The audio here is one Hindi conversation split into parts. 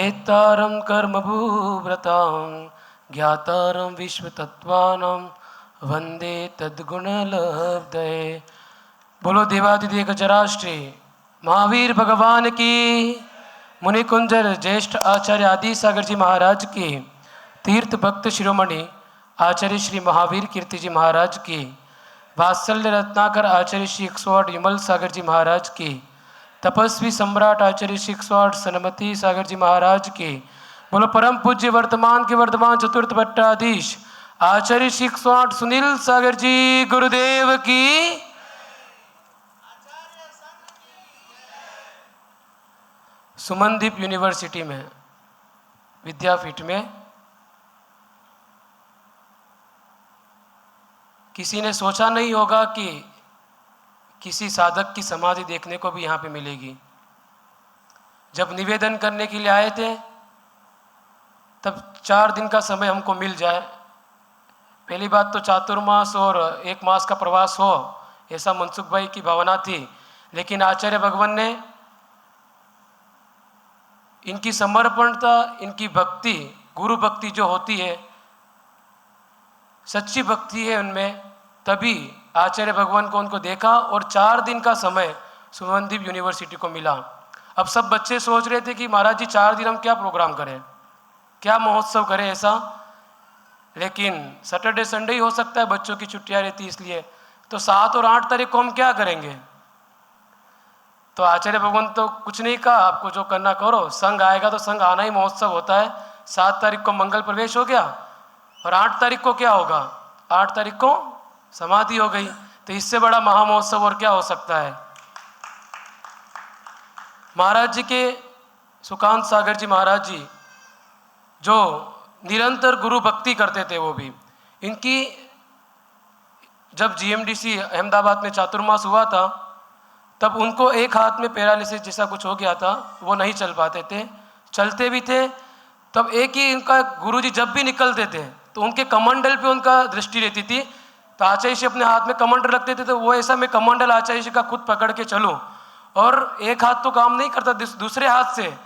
वेत्तारं कर्मभूव्रतां ज्ञातारं विश्वतत्त्वानां वंदे तद्गुणलब्धये। बोलो देवादिदेव जराष्ट्री महावीर भगवान की, मुनि कुंजर ज्येष्ठ आचार्य आदि सागर जी महाराज की, तीर्थ भक्त शिरोमणि आचार्य श्री महावीर कीर्ति जी महाराज की, वात्सल्य रत्नाकर आचार्य श्री 108 विमल सागर जी महाराज की, तपस्वी सम्राट आचार्य श्री 108 सनमती सागर जी महाराज की। बोलो परम पूज्य वर्तमान के वर्तमान चतुर्थ भट्टाधीश आचार्य श्री 108 सुनील सागर जी गुरुदेव की। सुमनदीप यूनिवर्सिटी में विद्यापीठ में किसी ने सोचा नहीं होगा कि किसी साधक की समाधि देखने को भी यहाँ पे मिलेगी। जब निवेदन करने के लिए आए थे तब 4 दिन का समय हमको मिल जाए। पहली बात तो चातुर्मास और 1 मास का प्रवास हो, ऐसा मनसुख भाई की भावना थी, लेकिन आचार्य भगवान ने इनकी समर्पणता, इनकी भक्ति, गुरु भक्ति जो होती है, सच्ची भक्ति है उनमें, तभी आचार्य भगवान को उनको देखा और 4 दिन का समय सुमनदीप यूनिवर्सिटी को मिला। अब सब बच्चे सोच रहे थे कि महाराज जी 4 दिन हम क्या प्रोग्राम करें, क्या महोत्सव करें ऐसा, लेकिन सैटरडे संडे ही हो सकता है, बच्चों की छुट्टियां रहती इसलिए। तो 7 और 8 तारीख को हम क्या करेंगे। तो आचार्य भगवान तो कुछ नहीं कहा, आपको जो करना करो, संघ आएगा तो संघ आना ही महोत्सव होता है। 7 तारीख को मंगल प्रवेश हो गया और 8 तारीख को क्या होगा, 8 तारीख को समाधि हो गई। तो इससे बड़ा महामहोत्सव और क्या हो सकता है। महाराज जी के सुकांत सागर जी महाराज जी जो निरंतर गुरु भक्ति करते थे, वो भी इनकी जब जीएमडीसी अहमदाबाद में चातुर्मास हुआ था तब उनको एक हाथ में पैरालिसिस जैसा कुछ हो गया था, वो नहीं चल पाते थे, चलते भी थे। तब एक ही इनका गुरुजी जब भी निकलते थे तो उनके कमंडल पे उनका दृष्टि रहती थी। तो आचार्य जी अपने हाथ में कमंडल रखते थे, तो वो ऐसा मैं कमंडल आचार्य जी का खुद पकड़ के चलूं, और एक हाथ तो काम नहीं करता, दूसरे हाथ से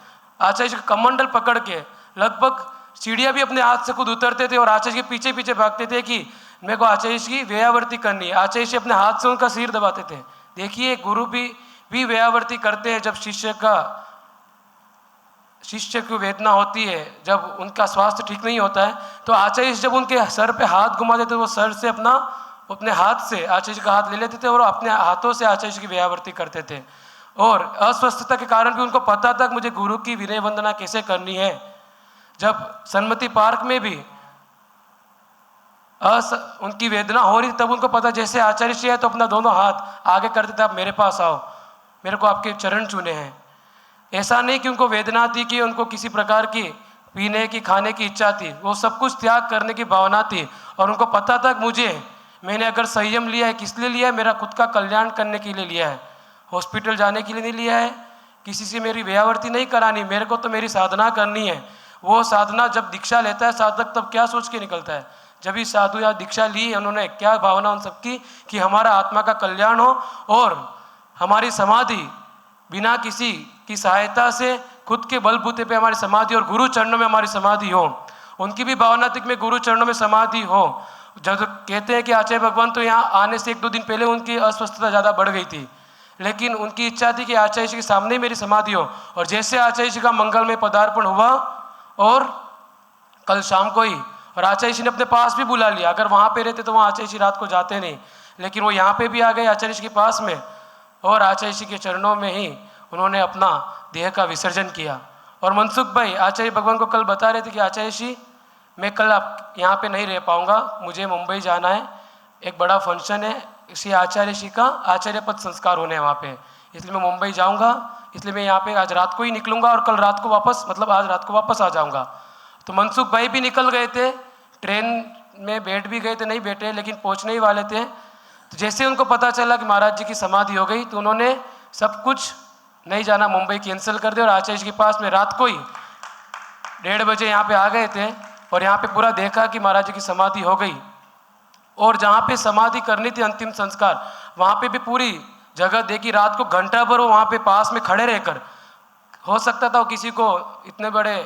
आचार्य जी का कमंडल पकड़ के लगभग सीढ़ियाँ भी अपने हाथ से खुद उतरते थे और आचार्य जी के पीछे पीछे भागते थे कि मेरे को आचार्य जी की व्यावर्ती करनी है। आचार्य जी अपने हाथ से उनका सिर दबाते थे। देखिए गुरु भी व्यावर्ती करते हैं। जब शिष्य की वेदना होती है, जब उनका स्वास्थ्य ठीक नहीं होता है, तो आचार्य जी जब उनके सर पे हाथ घुमा देते, वो सर से अपने हाथ से आचार्य जी का हाथ ले लेते थे और अपने हाथों से आचार्य जी की व्यावर्ती करते थे। और अस्वस्थता के कारण भी उनको पता था कि मुझे गुरु की विनय वंदना कैसे करनी है। जब सन्मति पार्क में भी उनकी वेदना हो रही तब उनको पता, जैसे आचार्य जी है तो अपना दोनों हाथ आगे करते थे, आप मेरे पास आओ, मेरे को आपके चरण चुने हैं। ऐसा नहीं कि उनको वेदना थी कि उनको किसी प्रकार की पीने की खाने की इच्छा थी, वो सब कुछ त्याग करने की भावना थी। और उनको पता था कि मैंने अगर संयम लिया है, किस लिए लिया है, मेरा खुद का कल्याण करने के लिए लिया है, हॉस्पिटल जाने के लिए नहीं लिया है, किसी से मेरी व्यावर्ती नहीं करानी, मेरे को तो मेरी साधना करनी है। वो साधना जब दीक्षा लेता है साधक, तब क्या सोच के निकलता है, जब ही साधु या दीक्षा ली उन्होंने, क्या भावना उन सबकी कि हमारा आत्मा का कल्याण हो और हमारी समाधि बिना किसी की सहायता से खुद के बलबूते पे हमारी समाधि और गुरु चरणों में हमारी समाधि हो। उनकी भी भावना थी कि मैं गुरु चरणों में समाधि हो। जब कहते हैं कि आचार्य भगवान तो यहाँ आने से 1-2 दिन पहले उनकी अस्वस्थता ज़्यादा बढ़ गई थी, लेकिन उनकी इच्छा थी कि आचार्य जी के सामने मेरी समाधि हो। और जैसे आचार्य जी का मंगल में पदार्पण हुआ और कल शाम को ही, और आचार्य जी ने अपने पास भी बुला लिया। अगर वहाँ पे रहते तो वहाँ आचार्य जी रात को जाते नहीं, लेकिन वो यहाँ पे भी आ गए आचार्य जी के पास में, और आचार्य जी के चरणों में ही उन्होंने अपना देह का विसर्जन किया। और मनसुख भाई आचार्य भगवान को कल बता रहे थे कि आचार्य जी मैं कल आप यहाँ पे नहीं रह पाऊँगा, मुझे मुंबई जाना है, एक बड़ा फंक्शन है, इसी आचार्य जी का आचार्य पद संस्कार होने हैं वहाँ पे, इसलिए मैं मुंबई जाऊँगा, इसलिए मैं यहाँ पे आज रात को ही निकलूँगा और कल रात को वापस, मतलब आज रात को वापस आ जाऊँगा। तो मनसुख भाई भी निकल गए थे, ट्रेन में बैठ भी गए थे, नहीं बैठे लेकिन पहुँचने ही वाले थे। तो जैसे उनको पता चला कि महाराज जी की समाधि हो गई, तो उन्होंने सब कुछ नहीं जाना, मुंबई कैंसिल कर दिया और आचार्य जी के पास में रात को ही 1:30 बजे यहाँ पे आ गए थे। और यहाँ पे पूरा देखा कि महाराज जी की समाधि हो गई, और जहाँ पे समाधि करनी थी अंतिम संस्कार, वहाँ पे भी पूरी जगह देखी। रात को घंटा भर वो वहाँ पे पास में खड़े रहकर हो सकता था वो किसी को इतने बड़े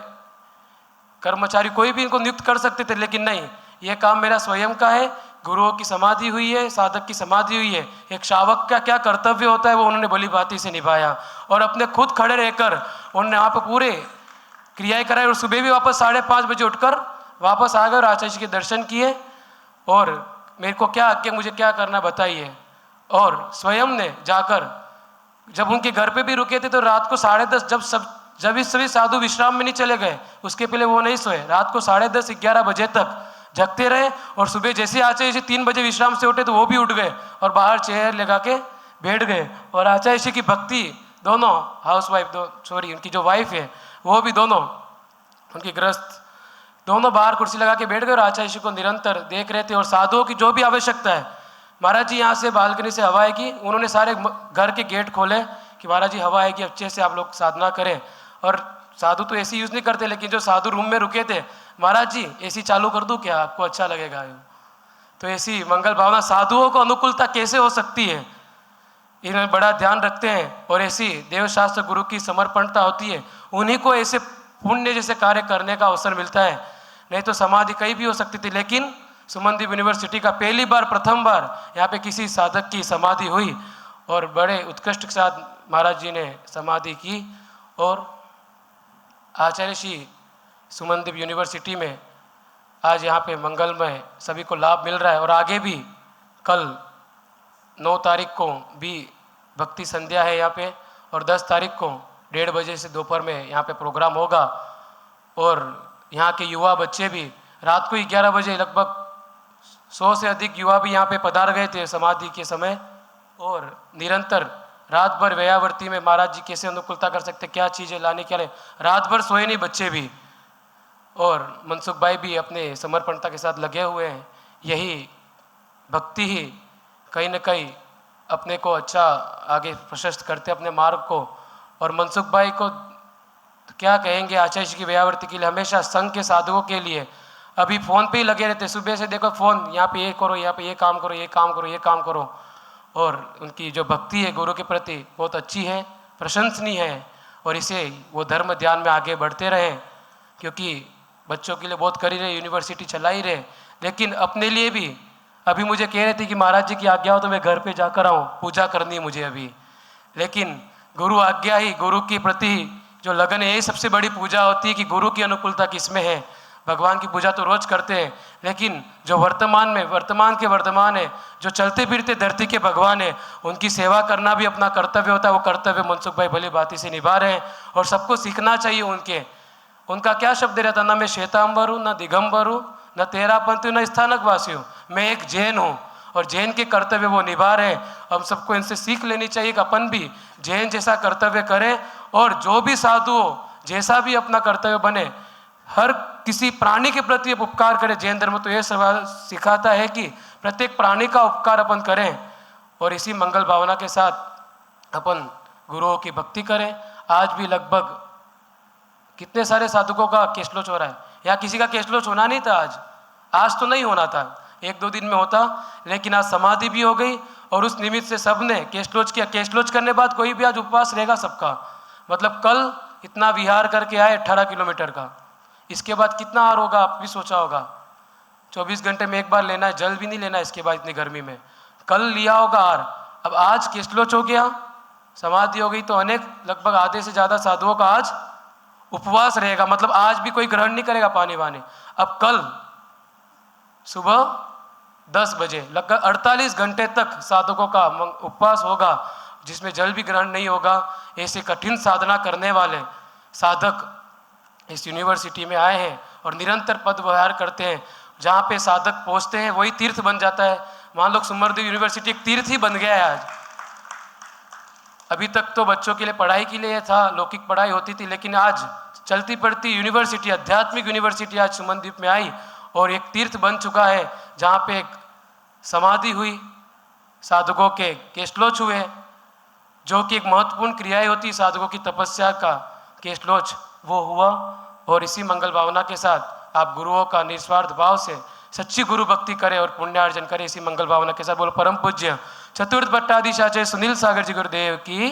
कर्मचारी कोई भी इनको नियुक्त कर सकते थे, लेकिन नहीं, ये काम मेरा स्वयं का है। गुरुओं की समाधि हुई है, साधक की समाधि हुई है, एक शावक का क्या कर्तव्य होता है वो उन्होंने भली भांति से निभाया और अपने खुद खड़े रहकर उन्होंने वहाँ पर पूरे क्रियाएं कराई और सुबह भी वापस 5:30 बजे उठकर वापस आ गए और आचार्य जी के दर्शन किए और मेरे को क्या आज्ञा, मुझे क्या करना बताइए। और स्वयं ने जाकर जब उनके घर पे भी रुके थे तो रात को 10:30 जब इस सभी साधु विश्राम में नहीं चले गए, उसके पहले वो नहीं सोए, रात को 10:30-11 बजे तक जगते रहे और सुबह जैसे आचार्य जी 3 बजे विश्राम से उठे तो वो भी उठ गए और बाहर चेयर लगा के बैठ गए। और आचार्य जी की भक्ति दोनों उनकी जो वाइफ है वो भी दोनों, उनकी गृहस्थ दोनों बाहर कुर्सी लगा के बैठ गए और आचार्य जी को निरंतर देख रहे थे। और साधुओं की जो भी आवश्यकता है, महाराज जी यहाँ से बालकनी से हवा आएगी, उन्होंने सारे घर के गेट खोले कि महाराज जी हवा आएगी, अच्छे से आप लोग साधना करें। और साधु तो एसी यूज़ नहीं करते, लेकिन जो साधु रूम में रुके थे, महाराज जी एसी चालू कर दूं क्या, आपको अच्छा लगेगा। तो ऐसी मंगल भावना, साधुओं को अनुकूलता कैसे हो सकती है, इन्हें बड़ा ध्यान रखते हैं। और ऐसी देवशास्त्र गुरु की समर्पणता होती है, उन्हीं को ऐसे पुण्य जैसे कार्य करने का अवसर मिलता है। नहीं तो समाधि कहीं भी हो सकती थी, लेकिन सुमनदीप यूनिवर्सिटी का प्रथम बार यहाँ पे किसी साधक की समाधि हुई और बड़े उत्कृष्ट के साथ महाराज जी ने समाधि की। और आचार्य श्री सुमनदीप यूनिवर्सिटी में आज यहाँ पे मंगलमय सभी को लाभ मिल रहा है। और आगे भी कल 9 तारीख को भी भक्ति संध्या है यहाँ पे, और 10 तारीख को 1:30 बजे से दोपहर में यहाँ पे प्रोग्राम होगा। और यहाँ के युवा बच्चे भी रात को 11 बजे लगभग 100 से अधिक युवा भी यहाँ पे पधार गए थे समाधि के समय। और निरंतर रात भर व्यायावर्ती में महाराज जी कैसे अनुकूलता कर सकते, क्या चीज़ें लाने के लिए, रात भर सोए नहीं बच्चे भी। और मनसुख भाई भी अपने समर्पणता के साथ लगे हुए हैं। यही भक्ति ही कहीं न कहीं अपने को अच्छा आगे प्रशस्त करते अपने मार्ग को। और मनसुख भाई को क्या कहेंगे, आचार्य जी की व्यायावर्ती के लिए हमेशा संघ के साधुओं के लिए अभी फ़ोन पे ही लगे रहते, सुबह से देखो फ़ोन, यहाँ पे ये करो, यहाँ पे ये काम करो, ये काम करो, ये काम करो। और उनकी जो भक्ति है गुरु के प्रति बहुत अच्छी है, प्रशंसनीय है। और इसे वो धर्म ध्यान में आगे बढ़ते रहें, क्योंकि बच्चों के लिए बहुत कर ही रहे, यूनिवर्सिटी चला ही रहे, लेकिन अपने लिए भी अभी मुझे कह रहे थे कि महाराज जी की आज्ञा हो तो मैं घर पे जाकर आऊँ, पूजा करनी है मुझे अभी। लेकिन गुरु आज्ञा ही, गुरु के प्रति जो लगन है, यही सबसे बड़ी पूजा होती है कि गुरु की अनुकूलता किसमें है। भगवान की पूजा तो रोज करते हैं, लेकिन जो वर्तमान के वर्तमान है, जो चलते फिरते धरती के भगवान है, उनकी सेवा करना भी अपना कर्तव्य होता है। वो कर्तव्य मनसुख भाई भली भांति से निभा रहे हैं और सबको सीखना चाहिए उनका क्या शब्द रहता, ना मैं श्वेतांबर हूँ, ना दिगंबर हूँ, न तेरापंथी, न स्थानक वासी हूँ, मैं एक जैन हूँ। और जैन के कर्तव्य वो निभा रहे हैं। हम सबको इनसे सीख लेनी चाहिए कि अपन भी जैन जैसा कर्तव्य करें। और जो भी साधु हो, जैसा भी अपना कर्तव्य बने, हर किसी प्राणी के प्रति उपकार करें। जैन धर्म तो ये सवाल सिखाता है कि प्रत्येक प्राणी का उपकार अपन करें। और इसी मंगल भावना के साथ अपन गुरुओं की भक्ति करें। आज भी लगभग कितने सारे साधुकों का केशलोच हो रहा है, या किसी का केशलोच होना नहीं था आज तो नहीं होना था, 1-2 दिन में होता, लेकिन आज समाधि भी हो गई। और उस निमित्त से सब ने केशलोच किया। केशलोच करने बाद कोई भी आज उपवास रहेगा सबका। मतलब कल इतना विहार करके आए 18 किलोमीटर का, इसके बाद कितना आहार होगा आप भी सोचा होगा। 24 घंटे में एक बार लेना है, जल भी नहीं लेना इसके बाद इतनी गर्मी में। कल लिया होगा आहार, अब आज केशलोच हो गया, समाधि हो गई, तो अनेक लगभग आधे से ज़्यादा साधुओं का आज उपवास रहेगा। मतलब आज भी कोई ग्रहण नहीं करेगा पानी वानी। अब कल सुबह 10 बजे लगभग 48 घंटे तक साधकों का उपवास होगा, जिसमें जल भी ग्रहण नहीं होगा। ऐसे कठिन साधना करने वाले साधक इस यूनिवर्सिटी में आए हैं और निरंतर पद व्यवहार करते हैं। जहाँ पे साधक पहुँचते हैं वही तीर्थ बन जाता है। मान लो सुमनदीप यूनिवर्सिटी एक तीर्थ ही बन गया है आज। अभी तक तो बच्चों के लिए पढ़ाई के लिए था, लौकिक पढ़ाई होती थी, लेकिन आज चलती पड़ती यूनिवर्सिटी, आध्यात्मिक यूनिवर्सिटी आज सुमनदीप में आई और एक तीर्थ बन चुका है। जहाँ पे एक समाधि हुई, साधकों के केशलोच हुए, जो कि एक महत्वपूर्ण क्रियाएं होती साधकों की तपस्या का, केशलोच वो हुआ। और इसी मंगल भावना के साथ आप गुरुओं का निस्वार्थ भाव से सच्ची गुरु भक्ति करें और पुण्यार्जन करें। इसी मंगल भावना के साथ बोलो परम पूज्य चतुर्थ भट्टाधीशाचार्य सुनील सागर जी गुरुदेव की